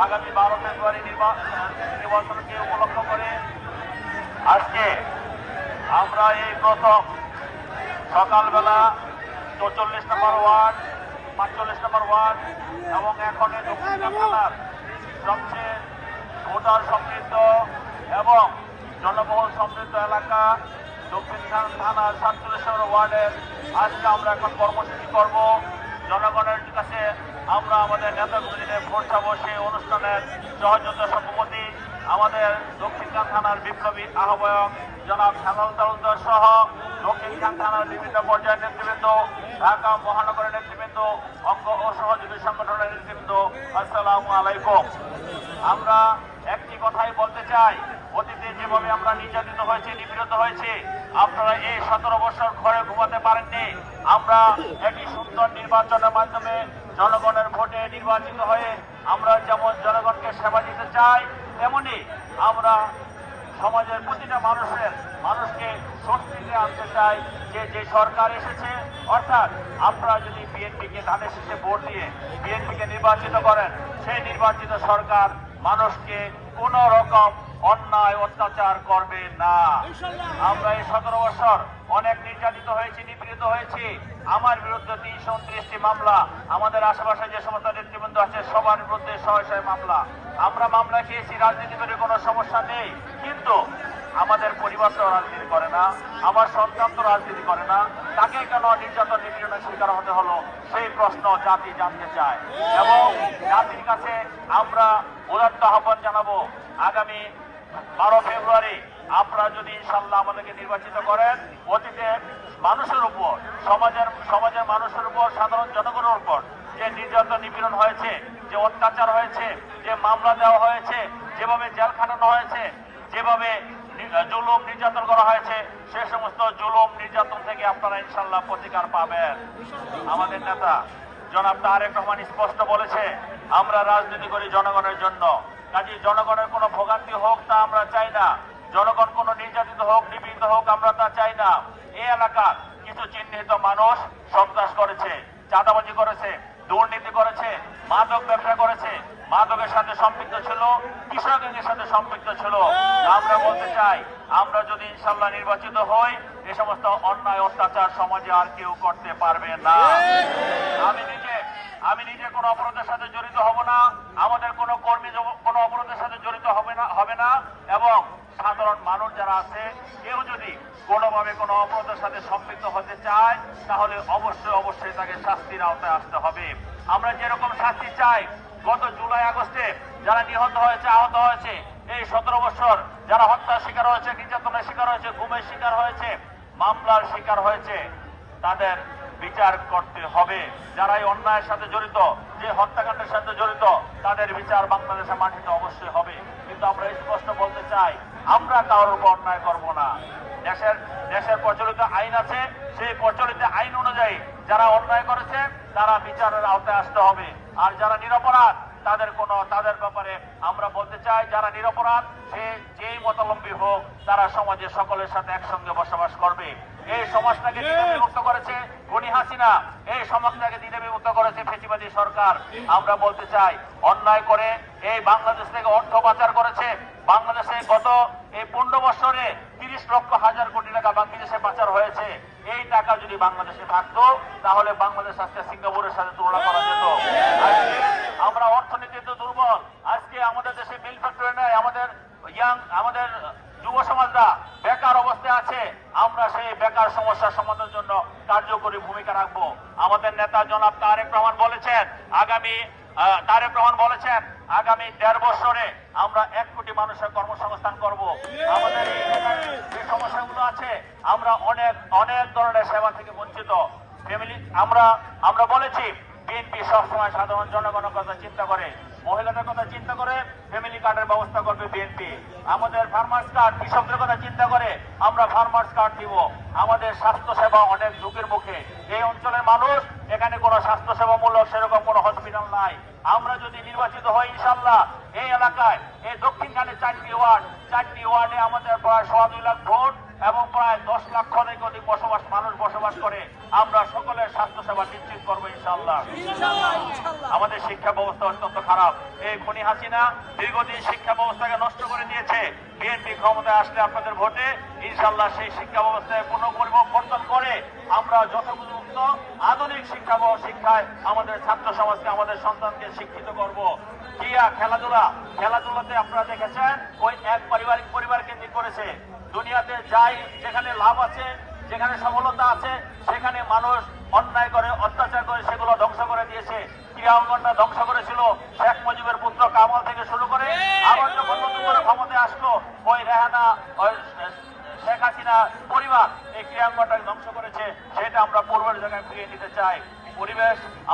আগামী 12 ফেব্রুয়ারি নির্বাচনকে উপলক্ষ করে আজকে আমরা এই প্রথম সকালবেলা 44 নম্বর ওয়ার্ড, 45 নম্বর ওয়ার্ড এবং এখন দক্ষিণ থানার সবচেয়ে ভোটার সমৃদ্ধ এবং জনবহুল সমৃদ্ধ এলাকা দক্ষিণ থানার 47 নম্বর ওয়ার্ডের আজকে আমরা এখন কর্মসূচি করব। জনগণের কাছে আমরা আমাদের নেতাকর্মীদের ভোট চাবো। সেই অনুষ্ঠানের সহযোগিতা সভাপতি আমাদের দক্ষিণখান থানার বিপ্লবী আহ্বায়ক জনাব হেলাল তালুকদার সহ দক্ষিণখান থানার বিভিন্ন পর্যায়ের নেতৃবৃন্দ, ঢাকা মহানগরের নেতৃবৃন্দ, অঙ্গ ও সহযোগী সংগঠনের নেতৃবৃন্দ, আসসালামু আলাইকুম। আমরা একটি কথাই বলতে চাই, অতীতে যেভাবে আমরা নির্যাতিত হয়েছি, নিপীড়িত হয়েছি, আপনারা এই 17 বছর ঘরে ঘুমাতে পারেননি। আমরা একটি সুন্দর নির্বাচনের মাধ্যমে জনগণের ভোটে নির্বাচিত হয়ে আমরা যেমন জনগণকে সেবা দিতে চাই, তেমনি আমরা সমাজের প্রতিটা মানুষকে স্বস্তিতে আনতে চাই যে সরকার এসেছে, অর্থাৎ আপনারা যদি বিএনপিকে ধানের শীষে ভোট দিয়ে বিএনপিকে নির্বাচিত করেন, সেই নির্বাচিত সরকার মানুষকে কোন রকম অন্যায় অত্যাচার করবে না। আমরা এই 17 বছর অনেক নির্যাতিত হয়েছি, নিপীড়িত হয়েছি। আমার বিরুদ্ধে 329টি মামলা, আমাদের আশেপাশে যে সমস্ত নেতৃবৃন্দ আছে সবার বিরুদ্ধে শয়ে মামলা। আমরা মামলা খেয়েছি, রাজনীতি করে কোনো সমস্যা নেই, কিন্তু আমাদের পরিবার তো রাজনীতি করে না, আমার সন্তান তো রাজনীতি করে না, তাকে কেন নির্যাতন নিপীড়নের শিকার হতে হলো, সেই প্রশ্ন জাতি জানতে চায়। এবং জাতির কাছে আমরা উদাত্ত আহ্বান জানাবো, আগামী 12 ফেব্রুয়ারি আপনারা যদি ইনশাল্লাহ আমাদেরকে নির্বাচিত করেন, অতীতে মানুষের উপর, সমাজের মানুষের উপর, সাধারণ জনগণের উপর যে নির্যাতন নিপীড়ন হয়েছে, যে অত্যাচার হয়েছে, যে মামলা দেওয়া হয়েছে, যেভাবে জেল খাটানো হয়েছে, যেভাবে জুলুম নির্যাতন করা হয়েছে, সে সমস্ত জুলুম নির্যাতন থেকে আপনারা ইনশাল্লাহ প্রতিকার পাবেন। আমাদের নেতা জনাব তারেক রহমান স্পষ্ট বলেছে, আমরা রাজনীতি করি জনগণের জন্য, কাজে জনগণের কোনো ভোগান্তি হোক তা আমরা চাই না, জনগণ কোনো নির্যাতিত হোক, নিপীড়িত হোক আমরা তা চাই না। এই এলাকার কিছু চিহ্নিত মানুষ সন্ত্রাস করেছে, চাঁদাবাজি করেছে, দুর্নীতি করেছে, মাদক ব্যবসা করেছে, মাদকের সাথে সম্পৃক্ত ছিল, কৃষকের সাথে সম্পৃক্ত ছিল। আমরা বলতে চাই, আমরা যদি ইনশাল্লাহ নির্বাচিত হই, এই সমস্ত অন্যায় অত্যাচার সমাজে আর কেউ করতে পারবে না। আমি নিজে কোনো অপরাধের সাথে জড়িত হব না, আমাদের কোনো কর্মী কোনো অপরাধের সাথে জড়িত হবে না এবং সাধারণ মানুষ যারা আছে কেউ যদি কোনোভাবে কোনো অপরাধের সাথে সম্পৃক্ত হতে চায়, তাহলে অবশ্যই তাকে শাস্তির আওতায় আসতে হবে। আমরা যেরকম শাস্তি চাই, গত জুলাই আগস্টে যারা নিহত হয়েছে, আহত হয়েছে, এই 17 বছর যারা হত্যার শিকার হয়েছে, নির্যাতনের শিকার হয়েছে, গুমের শিকার হয়েছে, মামলার শিকার হয়েছে, তাদের বিচার করতে হবে। যারা এই অন্যায়ের সাথে জড়িত, যে হত্যাকাণ্ডের সাথে জড়িত, তাদের বিচার বাংলাদেশের মাটিতে অবশ্যই হবে। কিন্তু আমরা স্পষ্ট বলতে চাই, আমরা কারোর উপর অন্যায় করব না। দেশের প্রচলিত আইন আছে, সেই প্রচলিত আইন অনুযায়ী যারা অন্যায় করেছে তারা বিচারের আওতায় আসতে হবে। আর যারা নিরপরাধ তাদের ব্যাপারে আমরা বলতে চাই, যারা নিরপরাধ সে যেই মতাবলম্বী হোক, তারা সমাজে সকলের সাথে একসঙ্গে বসবাস করবে। এই সমাজটাকে দ্বিধা বিভক্ত করেছে খুনি হাসিনা, এই সমাজটাকে দ্বিধা বিভক্ত করেছে ফ্যাসিবাদী সরকার। আমরা বলতে চাই, অন্যায় করে এই বাংলাদেশ থেকে অর্থ পাচার করেছে। বাংলাদেশে গত এই 15 বছরে 30 লক্ষ হাজার কোটি টাকা বাংলাদেশে পাচার হয়েছে। এই টাকা যদি বাংলাদেশে থাকতো, তাহলে বাংলাদেশ আজকে সিঙ্গাপুরের সাথে তুলনা করা যেত। আমরা অর্থনীতিতে দুর্বল, আজকে আমাদের দেশে মিল ফ্যাক্টরি নেই, আমাদের যুব সমাজরা বেকার অবস্থায় আছে। আমরা সেই বেকার সমস্যার সমাধানের জন্য কার্যকরী ভূমিকা রাখবো। আমাদের নেতা জনাব তারেক রহমান বলেছেন, আগামী 1.5 বছরে আমরা 1 কোটি মানুষের কর্মসংস্থান করব। আমাদের যে সমস্যাগুলো আছে, আমরা অনেক ধরনের সেবা থেকে বঞ্চিত ফ্যামিলি। আমরা বলেছি, বিএনপি সবসময় সাধারণ জনগণের কথা চিন্তা করে, মহিলাদের কথা চিন্তা করে ফ্যামিলি কার্ডের ব্যবস্থা করবে বিএনপি। আমাদের ফার্মার্স কার্ড, কৃষকদের কথা চিন্তা করে আমরা ফার্মার্স কার্ড দিব। আমাদের স্বাস্থ্য সেবা অনেক ঝুঁকির মুখে, এই অঞ্চলের মানুষ, এখানে কোনো স্বাস্থ্য সেবা মূলক সেরকম কোনো হসপিটাল নাই। আমরা যদি নির্বাচিত হই ইনশাল্লাহ, এই এলাকায় এই দক্ষিণখানে 4টি ওয়ার্ডে আমাদের প্রায় 2.25 লাখ ভোট এবং প্রায় 10 লক্ষ থেকে অধিক মানুষ বসবাস করে। আমরা সকলের স্বাস্থ্য সেবা নিশ্চিত করবো ইনশাল্লাহ। আমাদের শিক্ষা ব্যবস্থা অত্যন্ত খারাপ। এই খুনি হাসিনা দীর্ঘদিন শিক্ষা ব্যবস্থাকে নষ্ট করে দিয়েছে। বিএনপি ক্ষমতায় আসলে আপনাদের ভোটে ইনশাল্লাহ সেই শিক্ষা ব্যবস্থায় পুনঃপরিবর্তন করে আমরা যথোপযুক্ত আধুনিক শিক্ষায় আমাদের ছাত্র সমাজকে, আমাদের সন্তানকে শিক্ষিত করব। ক্রীড়া, খেলাধুলাতে আপনারা দেখেছেন ওই এক পরিবার কেন্দ্রিক করেছে। দুনিয়াতে যাই যেখানে লাভ আছে, যেখানে সফলতা আছে, সেখানে মানুষ অন্যায় করে, অত্যাচার করে সেগুলো ধ্বংস করে দিয়েছে। ক্রীড়া অঙ্গনটা ধ্বংস করেছিল শেখ মুজিবের পুত্র কামাল থেকে শুরু করে, আবার যখন নতুন করে ক্ষমতায় আসলো ওই রেহানা, ওই শেখ হাসিনা পরিবার এই ক্রীড়াঙ্গনটাকে ধ্বংস করেছে। সেটা আমরা পূর্বের জায়গায় ফিরিয়ে নিতে চাই।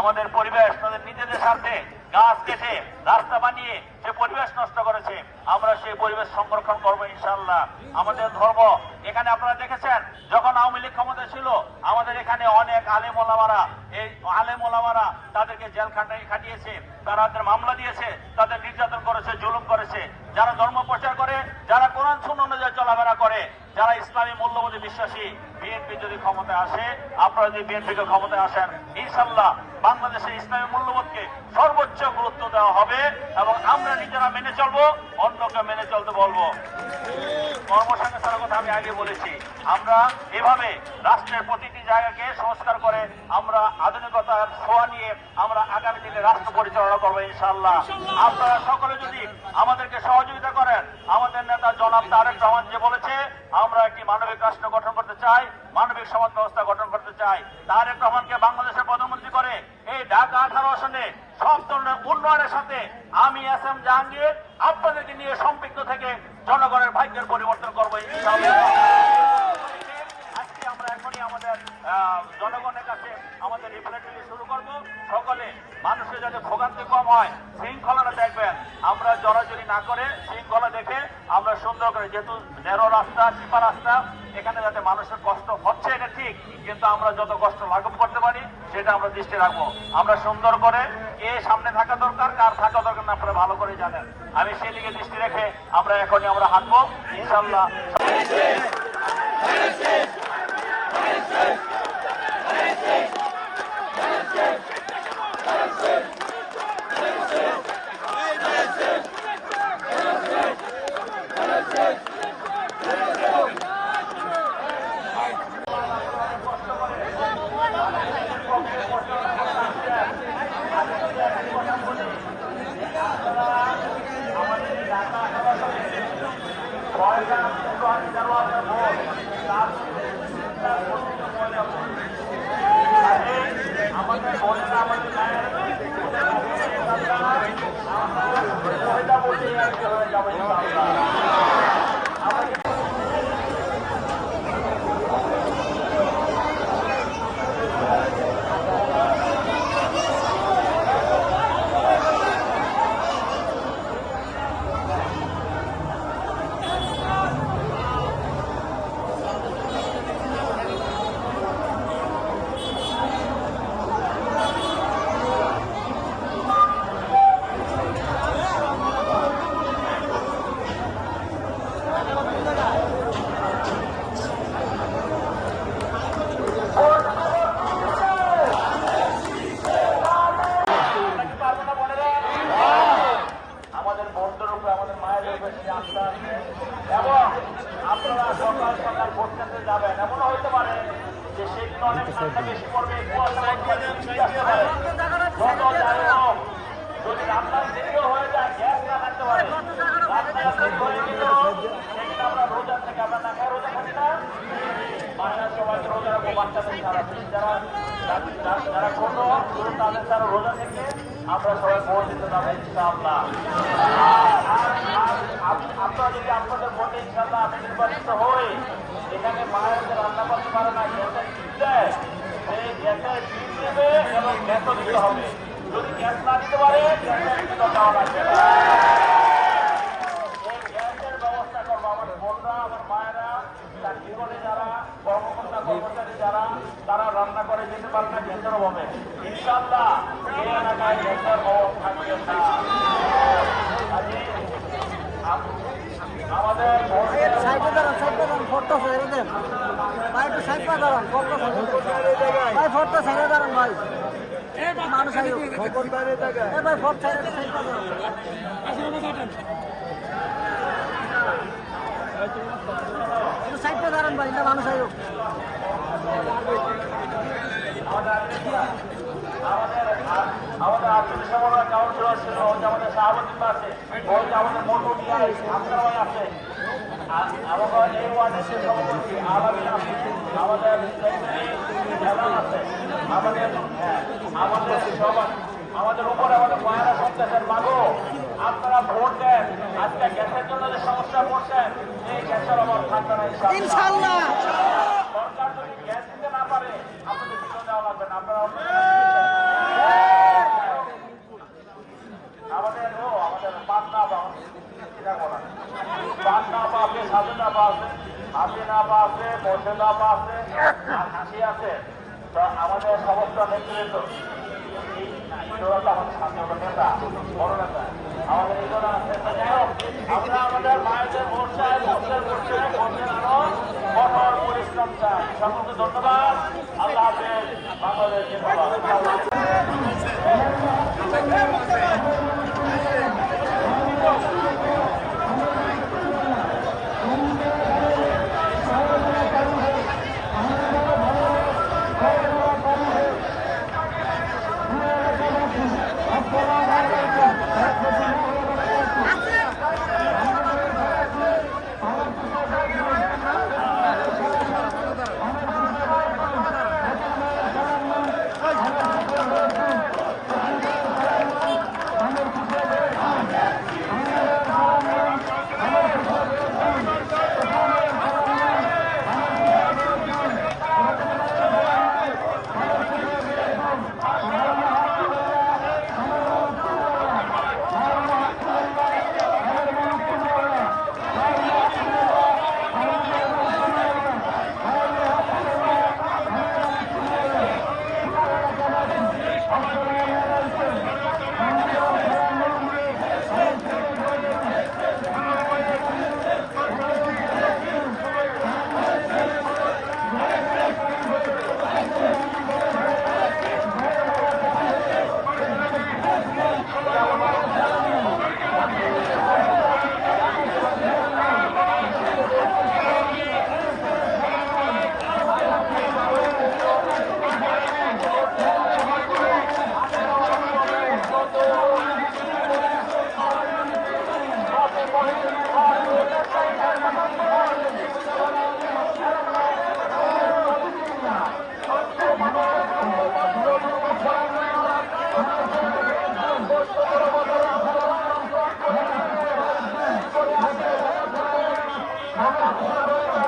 আমাদের পরিবেশ তাদের নিজেদের স্বার্থে গাছ কেটে রাস্তা বানিয়ে যে পরিবেশ নষ্ট করেছে, আমরা সেই পরিবেশ সংরক্ষণ করবো ইনশাআল্লাহ। আমাদের ধর্ম, এখানে আপনারা দেখেছেন যখন আওয়ামী লীগ ক্ষমতা ছিল আমাদের এখানে অনেক আলেম ওলামারা, এই আলেম ওলামারা তাদেরকে জেল খাটিয়েছে, তাদের মামলা দিয়েছে, তাদের নির্যাতন করেছে, জুলুম করেছে। যারা ধর্ম প্রচার করে, যারা কোরআন সুন্নাহ অনুযায়ী চলাফেরা করে, যারা ইসলামী মূল্যবোধে বিশ্বাসী, বিএনপি যদি ক্ষমতায় আসে, আপনারা যদি বিএনপিকে ক্ষমতায় আসেন, ইনশাআল্লাহ বাংলাদেশের ইসলামী মূল্যবোধকে সর্বোচ্চ গুরুত্ব দেওয়া হবে এবং আমরা নিজেরা মেনে চলবো, অন্যকে মেনে চলতে বলবো। কর্মসংস্থানের কথা আমি আগে বলেছি, আমরা এভাবে রাষ্ট্রের প্রতিটি জায়গাকে সংস্কার করে আমরা আধুনিকতার ছোঁয়া নিয়ে আমরা আগামী দিনে রাষ্ট্র পরিচালনা করবো ইনশাআল্লাহ। আপনারা সকলে যদি আমাদেরকে সহযোগিতা করেন, আমাদের নেতা জনাব তারেক রহমান যে বলেছে আমরা একটি মানবিক রাষ্ট্র গঠন করতে চাই, মানবিক সমাজ ব্যবস্থা গঠন করতে চাই, তারেক রহমানকে বাংলাদেশের প্রধানমন্ত্রী করে এই ঢাকা 18 আসনে সব ধরনের উন্নয়নের সাথে আমি এস এম জাহাঙ্গীর আপনাদেরকে নিয়ে সম্পৃক্ত থেকে জনগণের ভাগ্যের পরিবর্তন করবো ইনশাআল্লাহ। আজকে আমরা এখনই আমাদের জনগণের কাছে আমাদের রিপ্রেজেন্টেটিভ শুরু করব। সকলে মানুষের যাতে ভোগান্তি কম হয়, শৃঙ্খলাটা দেখবেন, আমরা জড়াজড়ি না করে শৃঙ্খলা দেখে আমরা সুন্দর করে, যেহেতু ন্যারো রাস্তা, চিপা রাস্তা, এখানে যাতে মানুষের কষ্ট হচ্ছে এটা ঠিক, কিন্তু আমরা যত কষ্ট লাঘব করতে পারি সেটা আমরা দৃষ্টি রাখবো। আমরা সুন্দর করে কে সামনে থাকা দরকার, কার থাকা দরকার না আপনারা ভালো করে জানেন। আমি সেই দিকে দৃষ্টি রেখে আমরা এখনই আমরা হাঁটবো ইনশাআল্লাহ। এবং আপনারা সকাল সকাল ভোট কেন্দ্রে যাবেন, এমনও হইতে পারে যে সেদিন অনেক ঠান্ডা বেশি পড়বে, যদি রান্নার দেরিও হয়ে যায়, গ্যাস না থাকতে পারে, সেদিন আমরা রোজা থেকে আমরা না খাই, রোজা থাকি না, মায়েরা সবাইকে রোজা রাখবো, বাচ্চাদের যারা যারা ছোট তাদের যারা রোজা থেকে আমরা সবাই ভোট দিতে যাবো ইনশাআল্লাহ। আপনারা যদি আপনাদের ভোটে ইনশাআল্লাহ আমি নির্বাচিত হই, এখানে মায়েরা রান্না করতে পারে না, গ্যাসের বিল দেয়, সেই গ্যাসের বিল দেবে এবং গ্যাসও দিতে হবে। যদি গ্যাস না দিতে পারে গ্যাসের বিল দেওয়া লাগবে না। এই গ্যাসের ব্যবস্থা করবো আমার বোনরা, আমার মায়েরা, চাকরি করে যারা, কর্মকর্তা কর্মচারী যারা, তারা রান্না করে যেতে পারে না গ্যাসের অভাবে। ইনশাআল্লাহ এই এলাকায় গ্যাসের অভাব থাকবে না। আমাদের ভাই একটু সাইড পা দাঁড়ান, ফটো সাইডে দাঁড়ান ভাই। মানুষ আয়ো ভাই ফট সাইডটা দাঁড়ান ভাই না মানুষ আয়ো আমাদের আর্থিক সমাধান কাউন্সিলর ছিল আমাদের শাহাবুদ্দিন আছে আমাদের মোটর আপনারাই আছে আমাদের এই ওয়ার্ডের যে সভাপতি আলামিন আছে আমাদের আছে আমাদের আমাদের সবাই আমাদের উপরে আমাদের মায়েরা সন্ত্রাসের মাগো আপনারা ভোট দেন আজকে গ্যাসের জন্য যে সমস্যা পড়ছেন এই গ্যাসের অভাব থাকবে না ইনশাআল্লাহ সরকার যদি গ্যাস দিতে না পারে আপনাদের কিছু দেওয়া লাগবে না আপনারা আমাদের পাটনা বা পাটনা বা আছে সাজনা বা আছে হাসিনা বা আছে মর্যাদা বা আছে আর হাসি আছে তো আমাদের সমস্ত নেতৃত্ব নেতা বড় নেতা আমাদের এই জন্য আছে আমরা আমাদের মায়েদের মোর্চায় আরো কঠোর পরিশ্রম চাই সকলকে ধন্যবাদ আল্লাহ হাফেজ বাংলাদেশ Thank you.